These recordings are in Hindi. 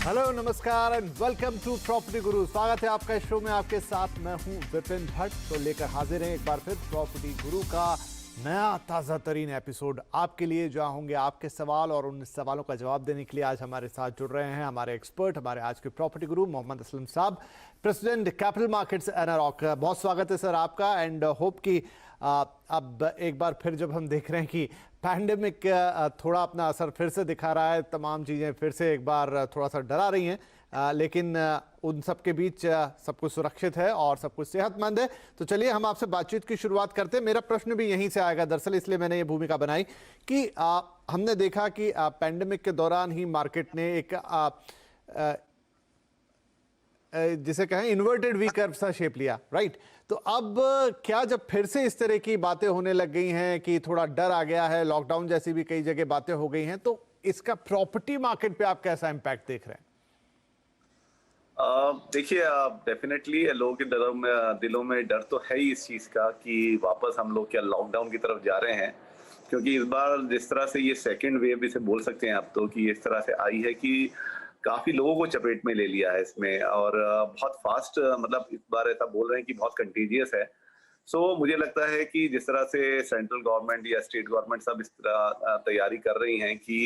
हेलो नमस्कार एंड वेलकम टू प्रॉपर्टी गुरु। स्वागत है आपका इस शो में। आपके साथ मैं हूं विपिन भट्ट। तो लेकर हाजिर हैं एक बार फिर प्रॉपर्टी गुरु का नया ताज़ा तरीन एपिसोड आपके लिए, जहां होंगे आपके सवाल और उन सवालों का जवाब देने के लिए आज हमारे साथ जुड़ रहे हैं हमारे एक्सपर्ट, हमारे आज के प्रॉपर्टी गुरु मोहम्मद असलम साहब, प्रेसिडेंट कैपिटल मार्केट्स एनारॉक। बहुत स्वागत है सर आपका एंड होप कि अब एक बार फिर जब हम देख रहे हैं कि पैंडेमिक थोड़ा अपना असर फिर से दिखा रहा है, तमाम चीज़ें फिर से एक बार थोड़ा सा डरा रही हैं, लेकिन उन सब के बीच सब कुछ सुरक्षित है और सब कुछ सेहतमंद है। तो चलिए हम आपसे बातचीत की शुरुआत करते हैं। मेरा प्रश्न भी यहीं से आएगा दरअसल, इसलिए मैंने ये भूमिका बनाई कि हमने देखा कि पैंडेमिक के दौरान ही मार्केट ने एक जिसे कहें इन्वर्टेड वी कर्व सा शेप लिया, राइट। तो अब क्या जब फिर से इस तरह की बातें होने लग गई हैं कि थोड़ा डर आ गया है, लॉकडाउन जैसी भी कई जगह बातें हो गई हैं, तो इसका प्रॉपर्टी मार्केट पे आप कैसा इम्पैक्ट देख रहे हैं? देखिए, डेफिनेटली लोगों के दिलों में डर तो है ही इस चीज का कि वापस हम लोग क्या लॉकडाउन की तरफ जा रहे हैं। क्योंकि इस बार जिस तरह से ये सेकेंड वेव इसे बोल सकते हैं आप, तो कि इस तरह से आई है कि काफी लोगों को चपेट में ले लिया है इसमें, और बहुत फास्ट, मतलब इस बार ऐसा बोल रहे हैं कि बहुत कंटेजियस है। सो मुझे लगता है कि जिस तरह से सेंट्रल गवर्नमेंट या स्टेट गवर्नमेंट सब इस तरह तैयारी कर रही हैं कि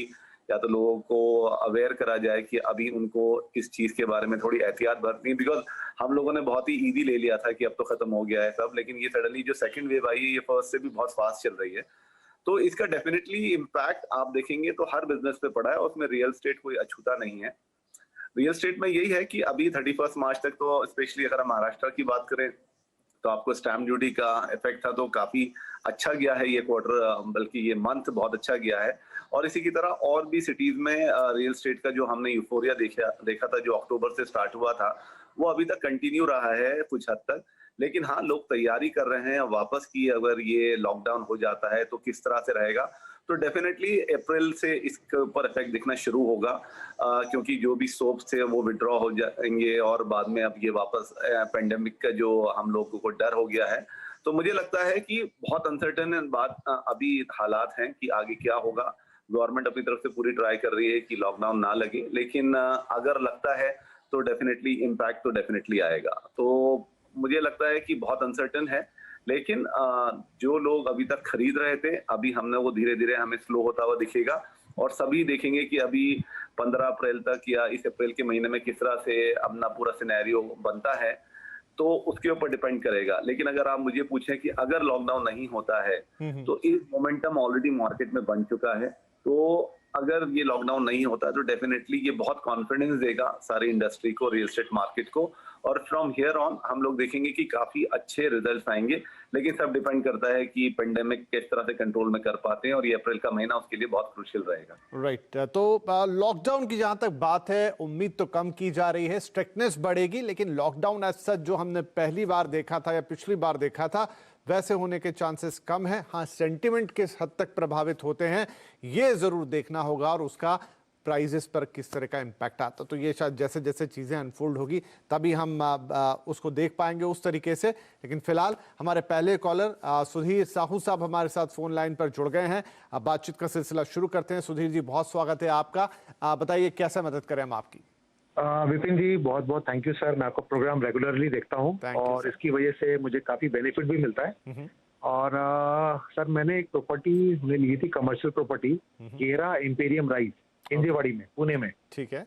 या तो लोगों को अवेयर करा जाए कि अभी उनको इस चीज के बारे में थोड़ी एहतियात बरतनी, बिकॉज हम लोगों ने बहुत ही इजी ले लिया था कि अब तो खत्म हो गया है सब, लेकिन ये सडनली जो सेकंड वेव आई है ये फर्स्ट से भी बहुत फास्ट चल रही है। तो इसका डेफिनेटली इम्पैक्ट आप देखेंगे तो हर बिजनेस पे पड़ा है, और उसमें रियल एस्टेट कोई अछूता नहीं है। रियल एस्टेट में यही है कि अभी 31 मार्च तक तो स्पेशली अगर हम महाराष्ट्र की बात करें तो आपको स्टैम्प ड्यूटी का इफेक्ट था, तो काफी अच्छा गया है ये क्वार्टर, बल्कि ये मंथ बहुत अच्छा गया है। और इसी की तरह और भी सिटीज में रियल एस्टेट का जो हमने यूफोरिया देखा था, जो अक्टूबर से स्टार्ट हुआ था, वो अभी तक कंटिन्यू रहा है कुछ हद तक। लेकिन हाँ, लोग तैयारी कर रहे हैं वापस की, अगर ये लॉकडाउन हो जाता है तो किस तरह से रहेगा। तो डेफिनेटली अप्रैल से इसके ऊपर इफेक्ट दिखना शुरू होगा, क्योंकि जो भी सोप्स थे वो विड्रॉ हो जाएंगे, और बाद में अब ये वापस पेंडेमिक का जो हम लोगों को डर हो गया है। तो मुझे लगता है कि बहुत अनसर्टेन बात अभी हालात हैं कि आगे क्या होगा। गवर्नमेंट अपनी तरफ से पूरी ट्राई कर रही है कि लॉकडाउन ना लगे, लेकिन अगर लगता है तो डेफिनेटली इम्पैक्ट तो डेफिनेटली आएगा। तो मुझे लगता है कि बहुत अनसर्टेन है, लेकिन जो लोग अभी तक खरीद रहे थे, अभी हमने वो धीरे धीरे हमें स्लो होता हुआ दिखेगा, और सभी देखेंगे कि अभी 15 अप्रैल तक या इस अप्रैल के महीने में किस तरह से अपना पूरा सिनेरियो बनता है, तो उसके ऊपर डिपेंड करेगा। लेकिन अगर आप मुझे पूछें कि अगर लॉकडाउन नहीं होता है तो इस मोमेंटम ऑलरेडी मार्केट में बन चुका है, तो अगर ये लॉकडाउन नहीं होता तो डेफिनेटली ये बहुत कॉन्फिडेंस देगा सारी इंडस्ट्री को, रियल एस्टेट मार्केट को, और फ्रॉम हियर ऑन हम लोग देखेंगे कि काफी अच्छे रिजल्ट्स आएंगे। लेकिन सब डिपेंड करता है कि पेंडेमिक किस तरह से कंट्रोल में कर पाते हैं, और ये अप्रैल का महीना उसके लिए बहुत क्रूशियल रहेगा। राइट। तो लॉकडाउन की जहां तक बात है, उम्मीद तो कम की जा रही है, स्ट्रिक्टनेस बढ़ेगी, लेकिन लॉकडाउन एज सच जो हमने पहली बार देखा था या पिछली बार देखा था वैसे होने के चांसेस कम है। हाँ, सेंटिमेंट किस हद तक प्रभावित होते हैं ये जरूर देखना होगा, और उसका प्राइजेस पर किस तरह का इम्पैक्ट आता। तो ये शायद जैसे जैसे चीज़ें अनफोल्ड होगी तभी हम उसको देख पाएंगे उस तरीके से। लेकिन फिलहाल हमारे पहले कॉलर सुधीर साहू साहब हमारे साथ फोन लाइन पर जुड़ गए हैं। अब बातचीत का सिलसिला शुरू करते हैं। सुधीर जी, बहुत स्वागत है आपका। बताइए कैसे मदद करें हम आपकी। विपिन जी, बहुत बहुत थैंक यू सर। मैं आपका प्रोग्राम रेगुलरली देखता हूँ, और इसकी वजह से मुझे काफी बेनिफिट भी मिलता है। और सर, मैंने एक प्रॉपर्टी ली थी, कमर्शियल प्रॉपर्टी, केरा इंपेरियम राइज, हिंजेवाड़ी में, पुणे में। ठीक है।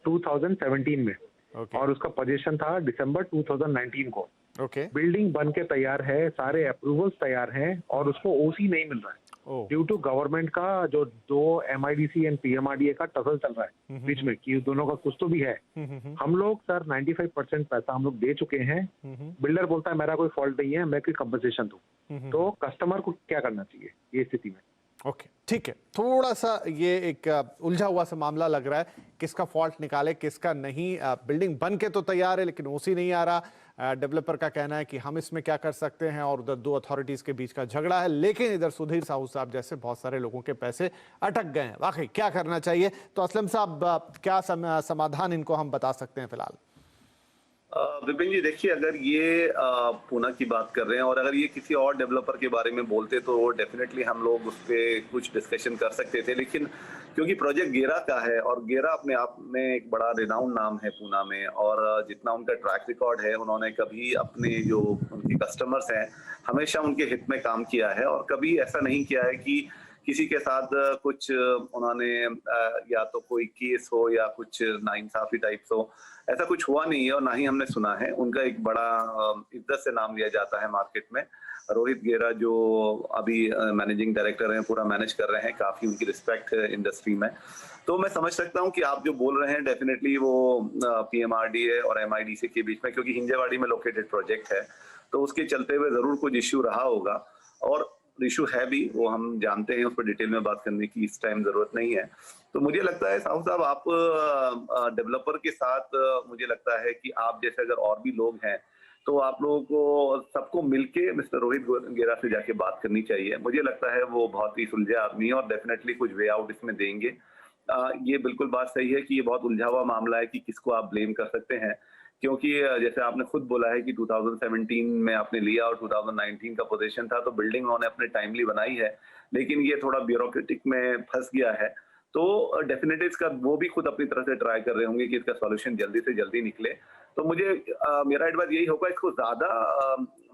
2017 में। Okay. और उसका पोजीशन था दिसंबर 2019 को। Okay. बिल्डिंग बन के तैयार है, सारे अप्रूवल्स तैयार हैं, और उसको ओसी नहीं मिल रहा है ड्यू टू गवर्नमेंट का जो 2 MIDC एंड PMRDA का टसल चल रहा है बीच में, कि दोनों का कुछ तो भी है। हम लोग सर 95% पैसा हम लोग दे चुके हैं। बिल्डर बोलता है मेरा कोई फॉल्ट नहीं है, मैं कोई कंपनसेशन दूं। तो कस्टमर को क्या करना चाहिए ये स्थिति में? ओके, ठीक है। थोड़ा सा ये एक उलझा हुआ सा मामला लग रहा है, किसका फॉल्ट निकाले किसका नहीं। बिल्डिंग बन के तो तैयार है लेकिन ओसी नहीं आ रहा। डेवलपर का कहना है कि हम इसमें क्या कर सकते हैं, और उधर 2 अथॉरिटीज के बीच का झगड़ा है। लेकिन इधर सुधीर साहू साहब जैसे बहुत सारे लोगों के पैसे अटक गए हैं। वाकई क्या करना चाहिए? तो असलम साहब, क्या समाधान इनको हम बता सकते हैं फिलहाल? विपिन जी देखिए, अगर ये पूना की बात कर रहे हैं और अगर ये किसी और डेवलपर के बारे में बोलते तो डेफिनेटली हम लोग उस पर कुछ डिस्कशन कर सकते थे, लेकिन क्योंकि प्रोजेक्ट गेरा का है और गेरा अपने आप में एक बड़ा रिनाउंड नाम है पूना में, और जितना उनका ट्रैक रिकॉर्ड है, उन्होंने कभी अपने जो उनके कस्टमर्स हैं हमेशा उनके हित में काम किया है और कभी ऐसा नहीं किया है कि किसी के साथ कुछ उन्होंने या तो कोई केस हो या कुछ नाइंसाफी टाइप्स हो, ऐसा कुछ हुआ नहीं है और ना ही हमने सुना है। उनका एक बड़ा इज्जत से नाम लिया जाता है मार्केट में। रोहित गेरा जो अभी मैनेजिंग डायरेक्टर हैं, पूरा मैनेज कर रहे हैं, काफी उनकी रिस्पेक्ट है इंडस्ट्री में। तो मैं समझ सकता हूं कि आप जो बोल रहे हैं डेफिनेटली वो पीएमआरडीए और एमआईडीसी के बीच में, क्योंकि हिंजेवाड़ी में लोकेटेड प्रोजेक्ट है, तो उसके चलते हुए जरूर कुछ इश्यू रहा होगा और इशू है भी, वो हम जानते हैं, उस पर डिटेल में बात करने की इस टाइम जरूरत नहीं है। तो मुझे लगता है साहू साहब, आप डेवलपर के साथ मुझे लगता है कि आप जैसे अगर और भी लोग हैं तो आप लोगों को सबको मिलके मिस्टर रोहित गेरा से जाके बात करनी चाहिए। मुझे लगता है वो बहुत ही सुलझा आदमी है और डेफिनेटली कुछ वे आउट इसमें देंगे। ये बिल्कुल बात सही है कि ये बहुत उलझा हुआ मामला है कि किसको आप ब्लेम कर सकते हैं, क्योंकि जैसे आपने खुद बोला है कि 2017 में आपने लिया और 2019 का पोजीशन था, तो बिल्डिंग उन्होंने अपने टाइमली बनाई है, लेकिन ये थोड़ा ब्यूरोक्रेटिक में फंस गया है। तो डेफिनेटली इसका वो भी खुद अपनी तरफ से ट्राई कर रहे होंगे कि इसका सॉल्यूशन जल्दी से जल्दी निकले। तो मुझे मेरा एडवाइस यही होगा, इसको ज्यादा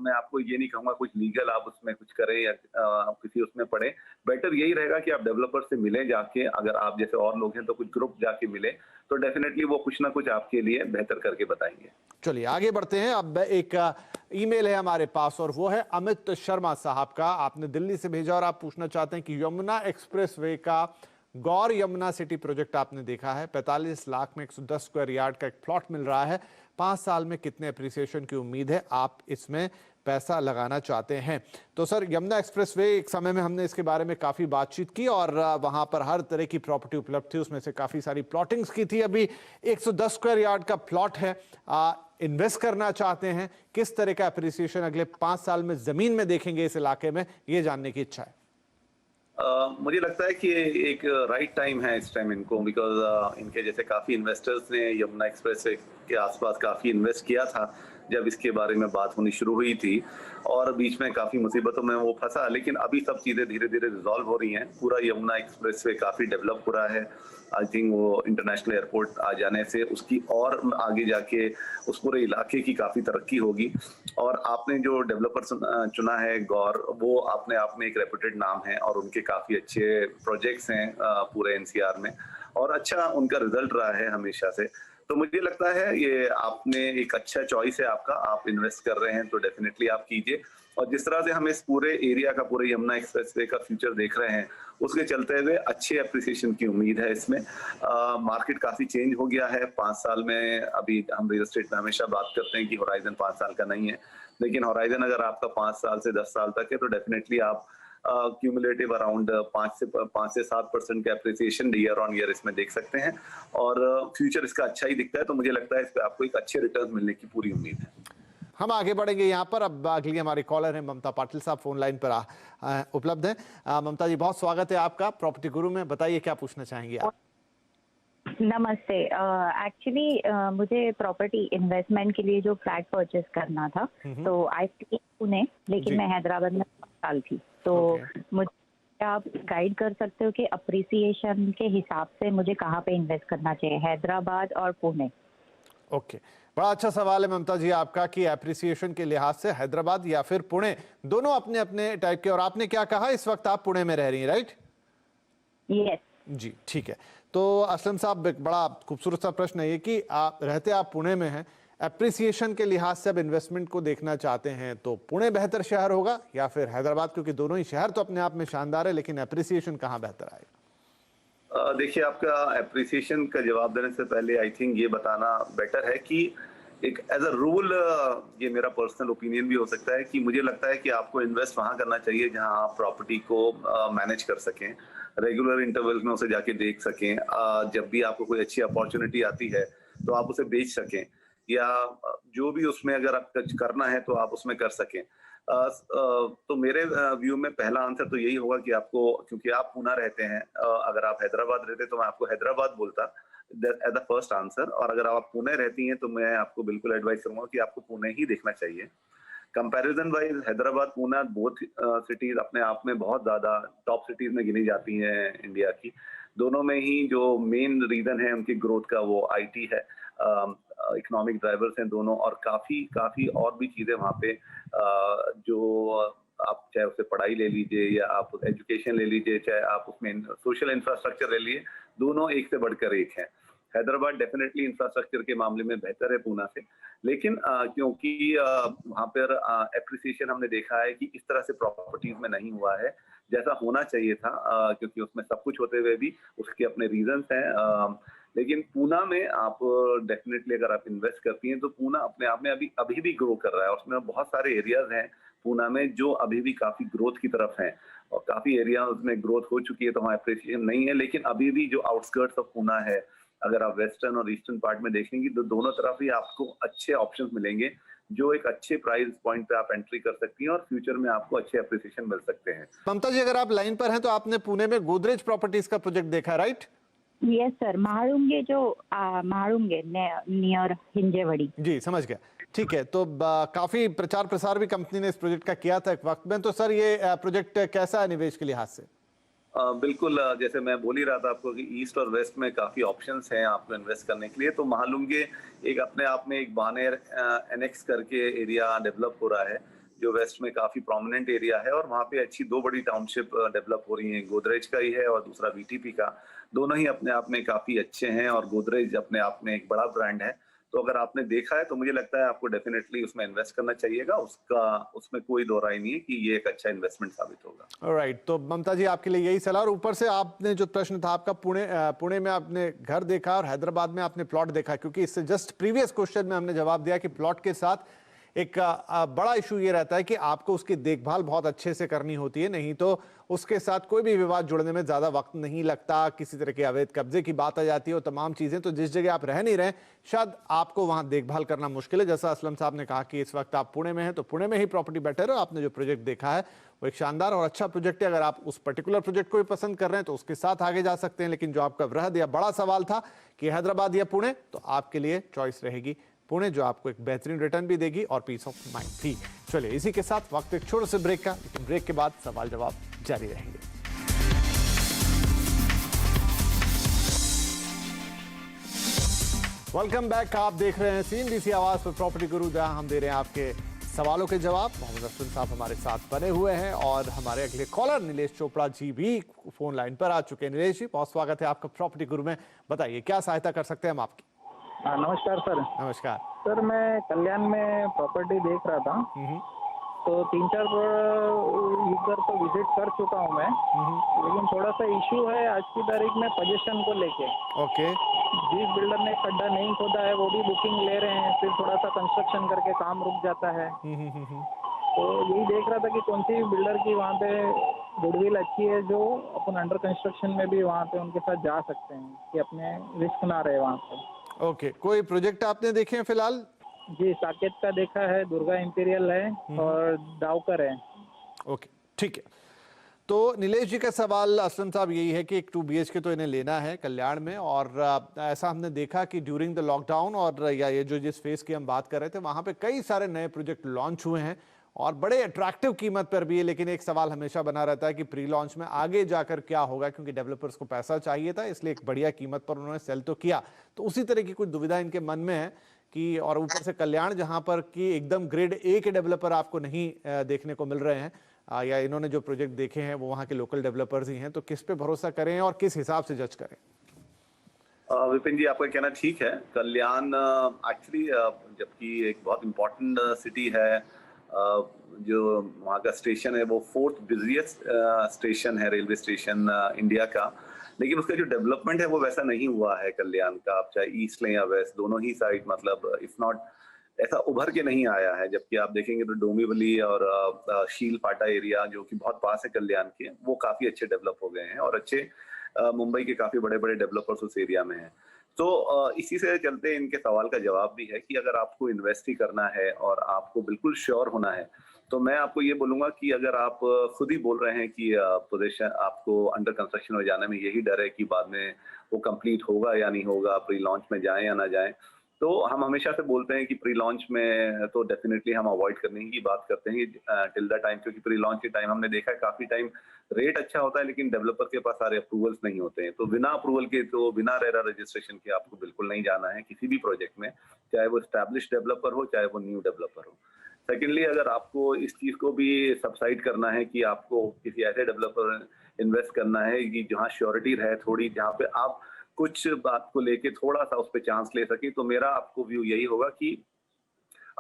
मैं आपको ये नहीं कहूंगा कुछ लीगल आप उसमें कुछ करें या किसी उसमें पढ़े। बेटर यही रहेगा कि आप डेवलपर से मिलें जाके, अगर आप जैसे और लोग हैं तो कुछ ग्रुप जाके मिले, तो डेफिनेटली वो कुछ ना कुछ आपके लिए बेहतर करके बताएंगे। चलिए आगे बढ़ते हैं। अब एक ईमेल है हमारे पास और वो है अमित शर्मा साहब का। आपने दिल्ली से भेजा और आप पूछना चाहते हैं कि यमुना एक्सप्रेसवे का गौर यमुना सिटी प्रोजेक्ट आपने देखा है, 45 लाख में 110 स्क्वायर यार्ड का एक प्लॉट मिल रहा है, 5 साल में कितने अप्रिसिएशन की उम्मीद है, आप इसमें पैसा लगाना चाहते हैं? तो सर, यमुना एक्सप्रेसवे एक समय में हमने इसके बारे में काफ़ी बातचीत की और वहाँ पर हर तरह की प्रॉपर्टी उपलब्ध थी, उसमें से काफ़ी सारी प्लॉटिंग्स की थी। अभी 110 स्क्वायर यार्ड का प्लॉट है, इन्वेस्ट करना चाहते हैं, किस तरह का अप्रिसिएशन अगले 5 साल में ज़मीन में देखेंगे इस इलाके में, ये जानने की इच्छा है। मुझे लगता है कि एक राइट टाइम है इस टाइम इनको, बिकॉज इनके जैसे काफ़ी इन्वेस्टर्स ने यमुना एक्सप्रेसवे के आसपास काफ़ी इन्वेस्ट किया था जब इसके बारे में बात होनी शुरू हुई थी, और बीच में काफ़ी मुसीबतों में वो फंसा, लेकिन अभी सब चीज़ें धीरे धीरे रिजॉल्व हो रही हैं। पूरा यमुना एक्सप्रेसवे काफ़ी डेवलप हो रहा है। आई थिंक वो इंटरनेशनल एयरपोर्ट आ जाने से उसकी और आगे जाके उस पूरे इलाके की काफ़ी तरक्की होगी। और आपने जो डेवलपर चुना है गौर, वो अपने आप में एक रेपुटेड नाम है और उनके काफ़ी अच्छे प्रोजेक्ट्स हैं पूरे एनसीआर में, और अच्छा उनका रिजल्ट रहा है हमेशा से। तो मुझे लगता है ये आपने एक अच्छा चॉइस है आपका, आप इन्वेस्ट कर रहे हैं तो डेफिनेटली आप कीजिए। और जिस तरह से हम इस पूरे एरिया का, पूरे यमुना एक्सप्रेसवे का फ्यूचर देख रहे हैं, उसके चलते हुए अच्छे अप्रिसिएशन की उम्मीद है इसमें। मार्केट काफी चेंज हो गया है 5 साल में। अभी हम रियल एस्टेट में हमेशा बात करते हैं कि होराइजन 5 साल का नहीं है, लेकिन होराइजन अगर आपका 5 साल से 10 साल तक है तो डेफिनेटली आप क्यूमुलेटिव अराउंड 5 से 7% के अप्रिसिएशन ईयर ऑन ईयर इसमें देख सकते हैं, और फ्यूचर इसका अच्छा ही दिखता है। तो मुझे लगता है इस पे आपको एक अच्छे रिटर्न मिलने की पूरी उम्मीद है। हम आगे बढ़ेंगे यहाँ पर। अब अगली हमारी कॉलर है ममता पाटिल साहब, फोन लाइन पर उपलब्ध हैं। ममता जी, बहुत स्वागत है आपका प्रॉपर्टी गुरु में। बताइए क्या पूछना चाहेंगे आप? नमस्ते। एक्चुअली मुझे प्रॉपर्टी इन्वेस्टमेंट के लिए जो फ्लैट परचेस करना था, तो आई थी पुणे, लेकिन मैं हैदराबाद में 5 साल थी। तो मुझे आप गाइड कर सकते हो कि अप्रिसिएशन के हिसाब से मुझे कहाँ पे इन्वेस्ट करना चाहिए, हैदराबाद और पुणे? ओके, बड़ा अच्छा सवाल है ममता जी आपका कि एप्रिसिएशन के लिहाज से हैदराबाद या फिर पुणे, दोनों अपने अपने टाइप के। और आपने क्या कहा, इस वक्त आप पुणे में रह रही हैं, राइट? यस जी, ठीक है। तो असलम साहब, एक बड़ा खूबसूरत सा प्रश्न है ये कि आप पुणे में हैं, एप्रिसिएशन के लिहाज से अब इन्वेस्टमेंट को देखना चाहते हैं तो पुणे बेहतर शहर होगा या फिर हैदराबाद? क्योंकि दोनों ही शहर तो अपने आप में शानदार है, लेकिन एप्रिसिएशन कहाँ बेहतर आएगा? देखिए, आपका एप्रिसिएशन का जवाब देने से पहले आई थिंक ये बताना बेटर है कि एक एज अ रूल, ये मेरा पर्सनल ओपिनियन भी हो सकता है कि मुझे लगता है कि आपको इन्वेस्ट वहां करना चाहिए जहां आप प्रॉपर्टी को मैनेज कर सकें, रेगुलर इंटरवल्स में उसे जाके देख सकें, जब भी आपको कोई अच्छी अपॉर्चुनिटी आती है तो आप उसे बेच सकें, या जो भी उसमें अगर आप कुछ करना है तो आप उसमें कर सकें। तो मेरे व्यू में पहला आंसर तो यही होगा कि आपको, क्योंकि आप पूना रहते हैं, अगर आप हैदराबाद रहते तो मैं आपको हैदराबाद बोलता, एज अ फर्स्ट आंसर। और अगर आप पुणे रहती हैं तो मैं आपको बिल्कुल एडवाइस करूंगा कि आपको पुणे ही देखना चाहिए। Comparison wise Hyderabad Pune both cities अपने आप में बहुत ज्यादा टॉप सिटीज में गिनी जाती हैं इंडिया की। दोनों में ही जो मेन रीजन है उनकी ग्रोथ का वो आईटी है, इकोनॉमिक ड्राइवर्स हैं दोनों, और काफी काफी और भी चीजें वहाँ पे जो आप चाहे उसे पढ़ाई ले लीजिए या आप एजुकेशन ले लीजिए, चाहे आप उसमें सोशल इंफ्रास्ट्रक्चर ले लीजिए, दोनों एक से बढ़कर एक है। हैदराबाद डेफिनेटली इंफ्रास्ट्रक्चर के मामले में बेहतर है पूना से, लेकिन क्योंकि वहाँ पर एप्रिसिएशन हमने देखा है कि इस तरह से प्रॉपर्टीज में नहीं हुआ है जैसा होना चाहिए था, क्योंकि उसमें सब कुछ होते हुए भी उसके अपने रीजंस हैं। लेकिन पूना में आप डेफिनेटली अगर आप इन्वेस्ट करती हैं तो पूना अपने आप में अभी भी ग्रो कर रहा है। उसमें बहुत सारे एरियाज हैं पूना में जो अभी भी काफी ग्रोथ की तरफ हैं, और काफी एरिया उसमें ग्रोथ हो चुकी है तो वहाँ एप्रिसिएशन नहीं है। लेकिन अभी भी जो आउटस्कर्ट्स ऑफ पूना है, अगर आप वेस्टर्न और ईस्टर्न पार्ट में देखेंगे तो दोनों तरफ ही आपको अच्छे ऑप्शंस मिलेंगे, जो एक अच्छे प्राइस पॉइंट पे आप एंट्री कर सकती हैं और फ्यूचर में आपको अच्छे एप्रिसिएशन मिल सकते हैं। ममता जी, अगर आप लाइन पर हैं तो आपने पुणे में गोदरेज प्रॉपर्टीज का प्रोजेक्ट देखा, right? Yes sir, Mahalunge near Hinjewadi. जी, समझ गया। ठीक है, तो काफी प्रचार प्रसार भी कंपनी ने इस प्रोजेक्ट का किया था एक वक्त में, तो सर ये प्रोजेक्ट कैसा है निवेश के लिहाज से? बिल्कुल, जैसे मैं बोल ही रहा था आपको कि ईस्ट और वेस्ट में काफी ऑप्शंस हैं आपको इन्वेस्ट करने के लिए। तो महालुंगे एक अपने आप में एक बानेर एनेक्स करके एरिया डेवलप हो रहा है, जो वेस्ट में काफी प्रोमिनेंट एरिया है, और वहाँ पे अच्छी दो बड़ी टाउनशिप डेवलप हो रही हैं। गोदरेज का ही है और दूसरा वीटीपी का। दोनों ही अपने आप में काफी अच्छे हैं और गोदरेज अपने आप में एक बड़ा ब्रांड है। तो अगर आपने देखा है तो मुझे लगता है आपको डेफिनेटली उसमें इन्वेस्ट करना चाहिएगा। उसमें कोई दो राय नहीं है कि ये एक अच्छा इन्वेस्टमेंट साबित होगा। ऑलराइट, तो ममता जी आपके लिए यही सलाह। और ऊपर से आपने जो प्रश्न था आपका, पुणे में आपने घर देखा और हैदराबाद में आपने प्लॉट देखा, क्योंकि इससे जस्ट प्रीवियस क्वेश्चन में हमने जवाब दिया कि प्लॉट के साथ एक बड़ा इशू ये रहता है कि आपको उसकी देखभाल बहुत अच्छे से करनी होती है, नहीं तो उसके साथ कोई भी विवाद जुड़ने में ज्यादा वक्त नहीं लगता। किसी तरह के अवैध कब्जे की बात आ जाती है और तमाम चीजें, तो जिस जगह आप रह नहीं रहे शायद आपको वहां देखभाल करना मुश्किल है। जैसा असलम साहब ने कहा कि इस वक्त आप पुणे में हैं तो पुणे में ही प्रॉपर्टी बेटर है। आपने जो प्रोजेक्ट देखा है वो एक शानदार और अच्छा प्रोजेक्ट है। अगर आप उस पर्टिकुलर प्रोजेक्ट को भी पसंद कर रहे हैं तो उसके साथ आगे जा सकते हैं। लेकिन जो आपका वृहद या बड़ा सवाल था कि हैदराबाद या पुणे, तो आपके लिए चॉइस रहेगी पुणे, जो आपको एक बेहतरीन रिटर्न भी देगी और पीस ऑफ माइंड भी। चलिए इसी के साथ वक्त एक छोटे से ब्रेक का, लेकिन ब्रेक के बाद सवाल जवाब जारी रहेंगे। वेलकम बैक, आप देख रहे हैं CNBC आवाज पर प्रॉपर्टी गुरु, जहां हम दे रहे हैं आपके सवालों के जवाब। मोहम्मद अफसन साहब हमारे साथ बने हुए हैं और हमारे अगले कॉलर नीलेश चोपड़ा जी भी फोन लाइन पर आ चुके हैं। नीलेश जी, बहुत स्वागत है आपका प्रॉपर्टी गुरु में। बताइए क्या सहायता कर सकते हैं हम आपकी? नमस्कार सर। नमस्कार सर, मैं कल्याण में प्रॉपर्टी देख रहा था, तो 3-4 यूजर को विजिट कर चुका हूँ मैं, लेकिन थोड़ा सा इशू है आज की तारीख में पोजीशन को लेके। ओके। जिस बिल्डर ने खड्डा नहीं खोदा है वो भी बुकिंग ले रहे हैं, फिर थोड़ा सा कंस्ट्रक्शन करके काम रुक जाता है। तो यही देख रहा था कि कौन सी बिल्डर की वहाँ पे गुडविल अच्छी है जो अपन अंडर कंस्ट्रक्शन में भी वहाँ पे उनके साथ जा सकते हैं कि अपने रिस्क ना रहे वहाँ पे। ओके, कोई प्रोजेक्ट आपने देखे हैं फिलहाल? जी, साकेत का देखा है, दुर्गा इंपीरियल है और डाउकर है। ओके, ठीक है। तो नीलेश जी का सवाल असलम साहब यही है कि एक 2 BHK तो इन्हें लेना है कल्याण में, और ऐसा हमने देखा कि ड्यूरिंग द लॉकडाउन और या ये जो जिस फेज की हम बात कर रहे थे वहां पे कई सारे नए प्रोजेक्ट लॉन्च हुए हैं और बड़े अट्रैक्टिव कीमत पर भी है। लेकिन एक सवाल हमेशा बना रहता है कि प्री लॉन्च में आगे जाकर क्या होगा, क्योंकि डेवलपर्स को पैसा चाहिए था, इसलिए एक बढ़िया कीमत पर उन्होंने सेल तो किया। तो उसी तरह की कुछ दुविधा इनके मन में है कि, और ऊपर से कल्याण जहां पर कि एकदम ग्रेड A के डेवलपर आपको नहीं देखने को मिल रहे हैं, या इन्होंने जो प्रोजेक्ट देखे हैं वो वहाँ के लोकल डेवलपर्स ही हैं, तो किस पे भरोसा करें और किस हिसाब से जज करें? विपिन जी, आपका कहना ठीक है। कल्याण एक्चुअली जबकि एक बहुत इम्पोर्टेंट सिटी है, जो वहाँ का स्टेशन है वो 4th बिजिएस्ट स्टेशन है, रेलवे स्टेशन इंडिया का, लेकिन उसका जो डेवलपमेंट है वो वैसा नहीं हुआ है कल्याण का। आप चाहे ईस्ट लें या वेस्ट, दोनों ही साइड मतलब इफ नॉट ऐसा उभर के नहीं आया है। जबकि आप देखेंगे तो डोंबिवली और शील फाटा एरिया जो कि बहुत पास है कल्याण के, वो काफी अच्छे डेवलप हो गए हैं और अच्छे मुंबई के काफी बड़े बड़े डेवलपर्स उस एरिया में हैं। तो इसी से चलते इनके सवाल का जवाब भी है कि अगर आपको इन्वेस्ट ही करना है और आपको बिल्कुल श्योर होना है तो मैं आपको ये बोलूंगा कि अगर आप खुद ही बोल रहे हैं कि पोजीशन आपको अंडर कंस्ट्रक्शन में जाने में यही डर है कि बाद में वो कंप्लीट होगा या नहीं होगा, प्री लॉन्च में जाएं या ना जाएं, तो हम हमेशा से बोलते हैं कि प्री लॉन्च में तो डेफिनेटली हम अवॉइड करने की बात करते हैं टिल द टाइम, क्योंकि प्री लॉन्च के टाइम हमने देखा है काफी टाइम रेट अच्छा होता है लेकिन डेवलपर के पास सारे अप्रूवल्स नहीं होते हैं। तो बिना अप्रूवल के, तो बिना रेरा रजिस्ट्रेशन के आपको बिल्कुल नहीं जाना है किसी भी प्रोजेक्ट में, चाहे वो एस्टैब्लिश डेवलपर हो चाहे वो न्यू डेवलपर हो। सेकेंडली, अगर आपको इस चीज को भी सबसाइड करना है कि आपको किसी ऐसे डेवलपर इन्वेस्ट करना है कि जहाँ श्योरिटी रहे थोड़ी, जहाँ पे आप कुछ बात को लेके थोड़ा सा उस पर चांस ले सके, तो मेरा आपको व्यू यही होगा कि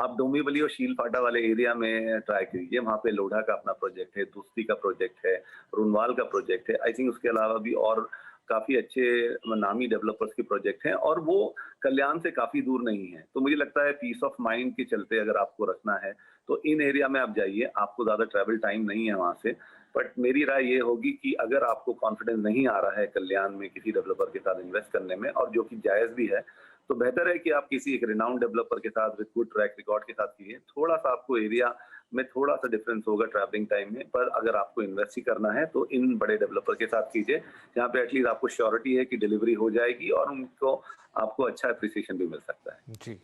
आप डोंबिवली और शीलफाटा वाले एरिया में ट्राई कीजिए। वहाँ पे लोढ़ा का अपना प्रोजेक्ट है, दुस्ती का प्रोजेक्ट है, रुनवाल का प्रोजेक्ट है। आई थिंक उसके अलावा भी और काफी अच्छे नामी डेवलपर्स के प्रोजेक्ट हैं और वो कल्याण से काफी दूर नहीं है। तो मुझे लगता है पीस ऑफ माइंड के चलते अगर आपको रखना है तो इन एरिया में आप जाइए, आपको ज्यादा ट्रैवल टाइम नहीं है वहां से। बट मेरी राय ये होगी कि अगर आपको कॉन्फिडेंस नहीं आ रहा है कल्याण में किसी डेवलपर के साथ इन्वेस्ट करने में, और जो कि जायज भी है, तो बेहतर है कि आप किसी एक रिनाउंड डेवलपर के साथ विद गुड ट्रैक रिकॉर्ड के साथ कीजिए। थोड़ा सा आपको एरिया में थोड़ा सा डिफरेंस होगा ट्रैवलिंग टाइम में, पर अगर आपको इन्वेस्ट ही करना है तो इन बड़े डेवलपर के साथ कीजिए जहाँ पे एटलीस्ट आपको श्योरिटी है कि डिलीवरी हो जाएगी और उनको आपको अच्छा एप्रिसिएशन भी मिल सकता है। जी,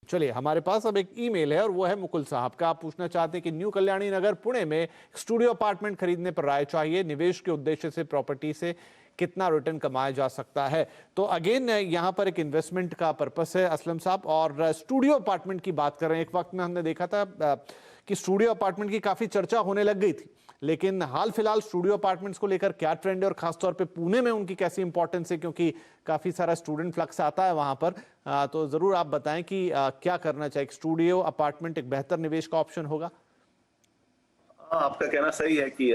चलिए, हमारे पास अब एक ईमेल है और वो है मुकुल साहब का। आप पूछना चाहते हैं कि न्यू कल्याणी नगर पुणे में स्टूडियो अपार्टमेंट खरीदने पर राय चाहिए, निवेश के उद्देश्य से प्रॉपर्टी से कितना रिटर्न कमाया जा सकता है। तो अगेन यहाँ पर एक इन्वेस्टमेंट का पर्पस है असलम साहब, और स्टूडियो अपार्टमेंट की बात कर रहे हैं। एक वक्त में हमने देखा था कि स्टूडियो अपार्टमेंट की काफी चर्चा होने लग गई थी, लेकिन हाल फिलहाल स्टूडियो अपार्टमेंट्स को लेकर क्या ट्रेंड है और खासतौर पे पुणे में उनकी कैसी इंपॉर्टेंस है, क्योंकि काफी सारा स्टूडेंट फ्लक्स आता है वहां पर। तो जरूर आप बताएं कि क्या करना चाहिए, स्टूडियो अपार्टमेंट एक बेहतर निवेश का ऑप्शन होगा? आपका कहना सही है कि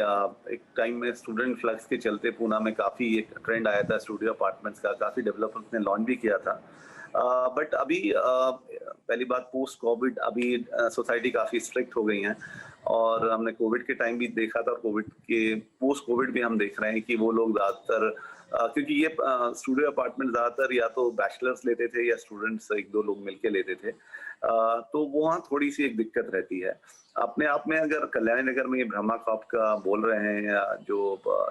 एक टाइम में स्टूडेंट फ्लक्स के चलते पूना में काफी एक ट्रेंड आया था स्टूडियो अपार्टमेंट्स का, काफी डेवलपर्स ने लॉन्च भी किया था। बट अभी पहली बात पोस्ट कोविड अभी सोसाइटी काफी स्ट्रिक्ट हो गई है, और हमने कोविड के टाइम भी देखा था और कोविड के पोस्ट कोविड भी हम देख रहे हैं कि वो लोग ज्यादातर क्योंकि ये स्टूडियो अपार्टमेंट ज्यादातर या तो बैचलर्स लेते थे या स्टूडेंट्स एक दो लोग मिलके लेते थे, तो वहाँ थोड़ी सी एक दिक्कत रहती है। अपने आप में अगर कल्याणी नगर में ये ब्रह्मा कॉप का बोल रहे हैं या जो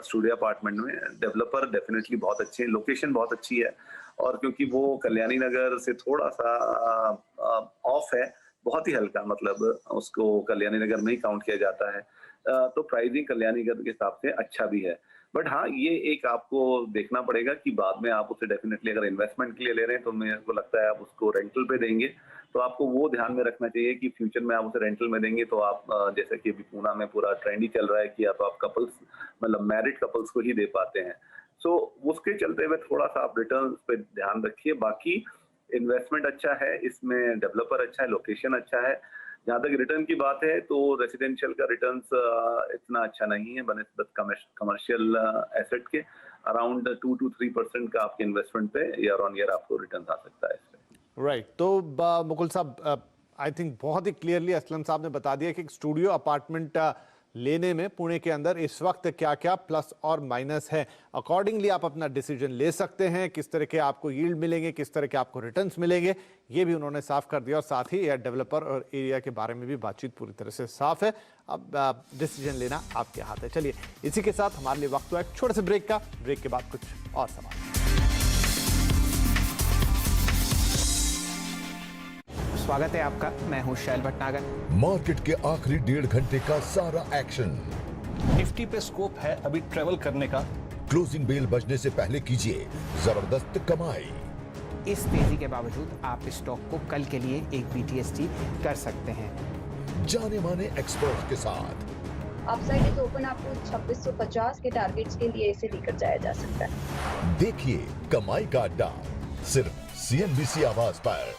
स्टूडियो अपार्टमेंट में, डेवलपर डेफिनेटली बहुत अच्छे हैं, लोकेशन बहुत अच्छी है, और क्योंकि वो कल्याणी नगर से थोड़ा सा ऑफ है, बहुत ही हल्का, मतलब उसको कल्याणी नगर में ही काउंट किया जाता है, तो प्राइसिंग कल्याणी नगर के हिसाब से अच्छा भी है। बट हाँ, ये एक आपको देखना पड़ेगा कि बाद में आप उसे डेफिनेटली अगर इन्वेस्टमेंट के लिए ले रहे हैं तो मेरे को लगता है आप उसको रेंटल पे देंगे, तो आपको वो ध्यान में रखना चाहिए कि फ्यूचर में आप उसे रेंटल में देंगे तो आप जैसे कि अभी पूना में पूरा ट्रेंड ही चल रहा है कि आप कपल्स, मतलब मैरिड कपल्स को ही दे पाते हैं, सो उसके चलते हुए थोड़ा सा आप रिटर्न पे ध्यान रखिए। बाकी इन्वेस्टमेंट अच्छा है, इसमें डेवलपर अच्छा है, लोकेशन अच्छा है। जहाँ तक रिटर्न की बात है तो रेसिडेंशियल का रिटर्न्स इतना अच्छा नहीं है बनिस्बत कमर्शियल एसेट के। अराउंड 2 to 3% का आपके इन्वेस्टमेंट पे ईयर ऑन ईयर आपको रिटर्न आ सकता है इसमें। राइट, तो मुकुल साहब, आई थिंक बहुत ही क्लियरली असलम साहब ने बता दिया कि स्टूडियो अपार्टमेंट लेने में पुणे के अंदर इस वक्त क्या क्या प्लस और माइनस है। अकॉर्डिंगली आप अपना डिसीजन ले सकते हैं, किस तरह के आपको यील्ड मिलेंगे, किस तरह के आपको रिटर्न्स मिलेंगे, ये भी उन्होंने साफ कर दिया, और साथ ही डेवलपर और एरिया के बारे में भी बातचीत पूरी तरह से साफ है। अब डिसीजन लेना आपके हाथ है। चलिए, इसी के साथ हमारे लिए वक्त हुआ एक छोटे से ब्रेक का। ब्रेक के बाद कुछ और सवाल। स्वागत है आपका, मैं हूं शैल भटनागर। मार्केट के आखिरी 1.5 घंटे का सारा एक्शन, निफ्टी पे स्कोप है अभी ट्रेवल करने का। क्लोजिंग बेल बजने से पहले कीजिए जबरदस्त कमाई। इस तेजी के बावजूद आप स्टॉक को कल के लिए एक BTST कर सकते हैं जाने माने एक्सपर्ट के साथ। अपसाइड इज ओपन, आपको 2650 के टारगेट्स के लिए इसे लेकर जाया जा सकता है। देखिए कमाई का अड्डा सिर्फ CNBC आवाज पर।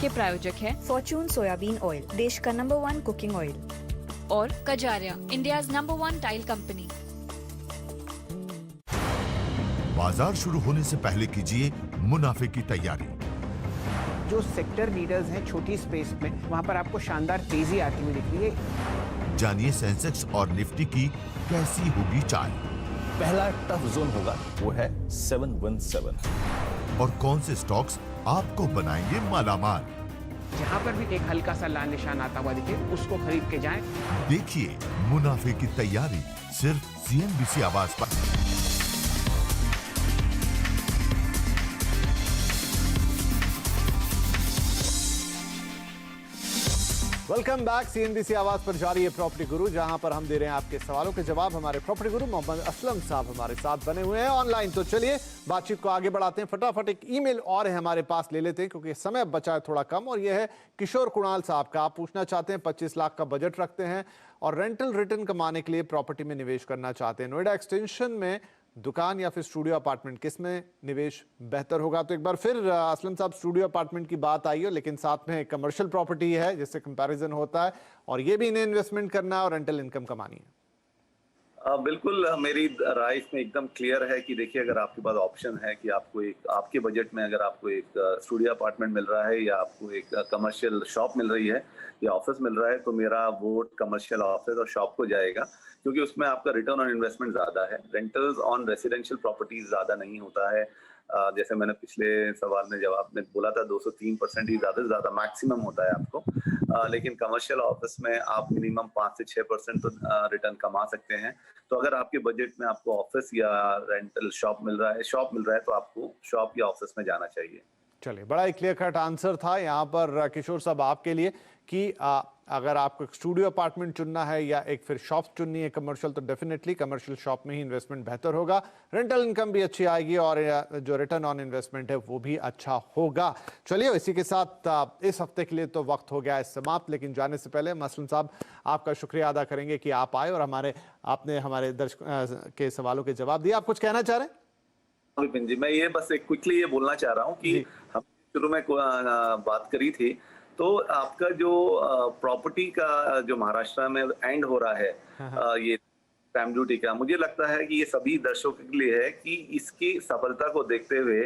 के प्रायोजक है फॉर्चून सोयाबीन ऑयल, देश का नंबर 1 कुकिंग ऑयल, और Kajaria, India's number 1 tile company. बाजार शुरू होने से पहले कीजिए मुनाफे की तैयारी। जो सेक्टर लीडर्स हैं छोटी स्पेस में, वहां पर आपको शानदार तेजी आती हुई दिख रही है। जानिए सेंसेक्स और निफ्टी की कैसी होगी चाल। पहला टफ जोन होगा वो है 717। और कौन से स्टॉक्स आपको बनाएंगे मालामाल। जहां पर भी एक हल्का सा लाल निशान आता हुआ दिखे उसको खरीद के जाएं। देखिए मुनाफे की तैयारी सिर्फ CNBC आवाज पर। Welcome back. CNBC आवाज पर जारी है प्रॉपर्टी गुरु, जहां पर हम दे रहे हैं आपके सवालों के जवाब। हमारे प्रॉपर्टी गुरु मोहम्मद असलम साहब हमारे साथ बने हुए हैं ऑनलाइन। तो चलिए बातचीत को आगे बढ़ाते हैं। फटाफट एक ईमेल और है हमारे पास, ले लेते हैं क्योंकि समय बचा है थोड़ा कम। और यह है किशोर कुणाल साहब का। आप पूछना चाहते हैं 25 लाख का बजट रखते हैं और रेंटल रिटर्न कमाने के लिए प्रॉपर्टी में निवेश करना चाहते हैं। नोएडा एक्सटेंशन में दुकान या फिर स्टूडियो अपार्टमेंट, किस में निवेश बेहतर होगा? तो एक बार फिर असलम साहब, स्टूडियो अपार्टमेंट की बात आई है, लेकिन साथ में कमर्शियल प्रॉपर्टी है जिससे कंपैरिजन होता है, और ये भी इन्हें इन्वेस्टमेंट करना है और रेंटल इनकम कमानी है। बिल्कुल, मेरी राय इसमें एकदम क्लियर है कि देखिए, अगर आपके पास ऑप्शन है कि आपको एक, आपके बजट में अगर आपको एक स्टूडियो अपार्टमेंट मिल रहा है या आपको एक कमर्शियल शॉप मिल रही है या ऑफिस मिल रहा है, तो मेरा वोट कमर्शियल ऑफिस और शॉप को जाएगा, क्योंकि उसमें आपका रिटर्न ऑन इन्वेस्टमेंट ज्यादा है। रेंटल्स ऑन रेसिडेंशियल प्रॉपर्टीज ज्यादा नहीं होता है। जैसे मैंने पिछले सवाल में जवाब में बोला था, 203% ही ज्यादा से ज्यादा मैक्सिमम होता है आपको। लेकिन कमर्शियल ऑफिस में आप मिनिमम 5 से 6% तो रिटर्न कमा सकते हैं। तो अगर आपके बजट में आपको ऑफिस या रेंटल शॉप मिल रहा है तो आपको शॉप या ऑफिस में जाना चाहिए। चलिए, बड़ा ही क्लियर कट आंसर था यहाँ पर किशोर साहब आपके लिए कि अगर आपको एक स्टूडियो अपार्टमेंट चुनना है या एक फिर शॉप चुननी है कमर्शियल, तो डेफिनेटली कमर्शियल शॉप में ही इन्वेस्टमेंट बेहतर होगा। रेंटल इनकम भी अच्छी आएगी और जो रिटर्न ऑन इन्वेस्टमेंट है वो भी अच्छा होगा। चलिए, इसी के साथ इस हफ्ते के लिए तो वक्त हो गया है समाप्त, लेकिन जाने से पहले असलम साहब आपका शुक्रिया अदा करेंगे कि आप आए और आपने हमारे दर्शक के सवालों के जवाब दिए। आप कुछ कहना चाह रहे हैं? विपिन जी, मैं ये बस एक क्विकली ये बोलना चाह रहा हूँ कि हम शुरू में बात करी थी, तो आपका जो प्रॉपर्टी का जो महाराष्ट्र में एंड हो रहा है ये स्टैम्प ड्यूटी का, मुझे लगता है कि ये सभी दर्शकों के लिए है कि इसकी सफलता को देखते हुए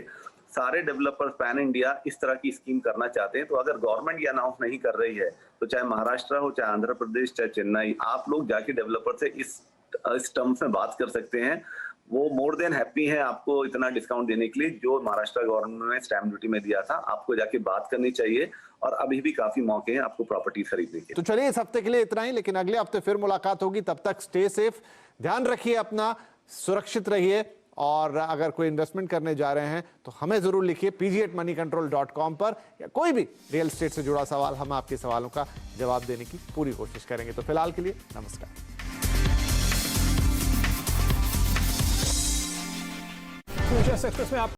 सारे डेवलपर्स पैन इंडिया इस तरह की स्कीम करना चाहते हैं। तो अगर गवर्नमेंट ये अनाउंस नहीं कर रही है, तो चाहे महाराष्ट्र हो, चाहे आंध्र प्रदेश, चाहे चेन्नई, आप लोग जाके डेवलपर से इस टर्म्स में बात कर सकते हैं। वो मोर देन हैप्पी है आपको इतना डिस्काउंट देने के लिए जो महाराष्ट्र गवर्नमेंट ने स्टैम्प ड्यूटी में दिया था। आपको जाके बात करनी चाहिए और अभी भी काफी मौके हैं आपको प्रॉपर्टी खरीदने के। तो चलिए, इस हफ्ते के लिए इतना ही, लेकिन अगले हफ्ते फिर मुलाकात होगी। तब तक स्टे सेफ, ध्यान रखिए अपना, सुरक्षित रहिए। और अगर कोई इन्वेस्टमेंट करने जा रहे हैं तो हमें जरूर लिखिए pg@moneycontrol.com पर, या कोई भी रियल एस्टेट से जुड़ा सवाल, हम आपके सवालों का जवाब देने की पूरी कोशिश करेंगे। तो फिलहाल के लिए नमस्कार। फ्यूचर्स एक्सप्रेस में आप